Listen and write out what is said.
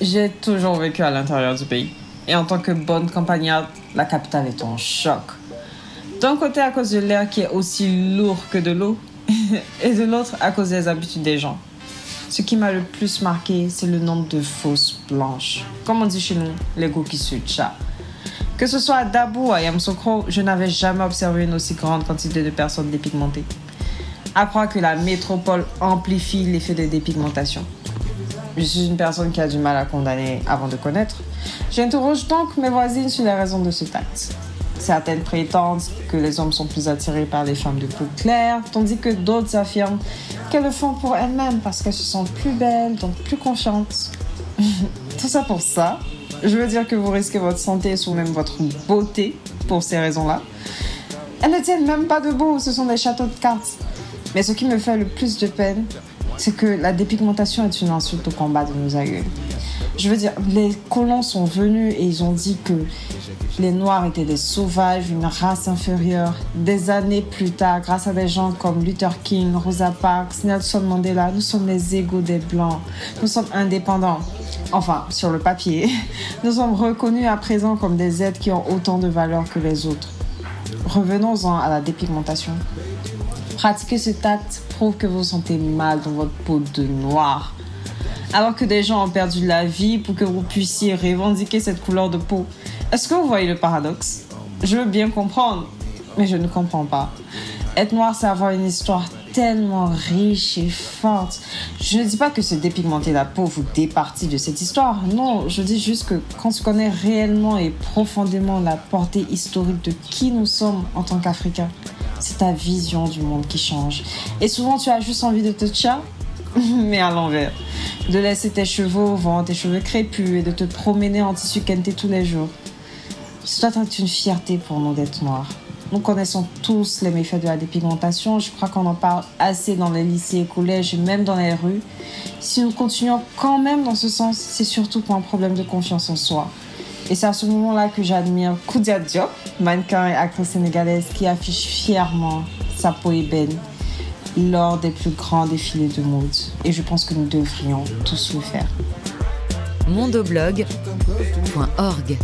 J'ai toujours vécu à l'intérieur du pays. Et en tant que bonne campagnarde, la capitale est en choc. D'un côté à cause de l'air qui est aussi lourd que de l'eau, et de l'autre à cause des habitudes des gens. Ce qui m'a le plus marqué, c'est le nombre de fausses blanches. Comme on dit chez nous, les goûts qui suent le chat. Que ce soit à Dabo ou à Yamoussoukro, je n'avais jamais observé une aussi grande quantité de personnes dépigmentées. À croire que la métropole amplifie l'effet de dépigmentation. Je suis une personne qui a du mal à condamner avant de connaître. J'interroge donc mes voisines sur les raisons de ce acte. Certaines prétendent que les hommes sont plus attirés par les femmes de peau claire, tandis que d'autres affirment qu'elles le font pour elles-mêmes parce qu'elles se sentent plus belles, donc plus confiantes. Tout ça pour ça. Je veux dire que vous risquez votre santé ou même votre beauté pour ces raisons-là. Elles ne tiennent même pas debout, ce sont des châteaux de cartes. Mais ce qui me fait le plus de peine, c'est que la dépigmentation est une insulte au combat de nos aïeux. Je veux dire, les colons sont venus et ils ont dit que les Noirs étaient des sauvages, une race inférieure. Des années plus tard, grâce à des gens comme Luther King, Rosa Parks, Nelson Mandela, nous sommes les égaux des Blancs. Nous sommes indépendants. Enfin, sur le papier. Nous sommes reconnus à présent comme des êtres qui ont autant de valeur que les autres. Revenons-en à la dépigmentation. Pratiquer cet acte prouve que vous vous sentez mal dans votre peau de noir. Alors que des gens ont perdu la vie pour que vous puissiez revendiquer cette couleur de peau. Est-ce que vous voyez le paradoxe? Je veux bien comprendre, mais je ne comprends pas. Être noir, c'est avoir une histoire tellement riche et forte. Je ne dis pas que se dépigmenter la peau vous départit de cette histoire. Non, je dis juste que quand tu connais réellement et profondément la portée historique de qui nous sommes en tant qu'Africains, c'est ta vision du monde qui change. Et souvent, tu as juste envie de te tcha, mais à l'envers. De laisser tes cheveux au vent, tes cheveux crépus et de te promener en tissu kenté tous les jours. Ça doit être une fierté pour nous d'être noirs. Nous connaissons tous les méfaits de la dépigmentation. Je crois qu'on en parle assez dans les lycées et collèges et même dans les rues. Si nous continuons quand même dans ce sens, c'est surtout pour un problème de confiance en soi. Et c'est à ce moment-là que j'admire Koudia Diop, mannequin et actrice sénégalaise qui affiche fièrement sa peau ébène lors des plus grands défilés de mode. Et je pense que nous devrions tous le faire. mondoblog.org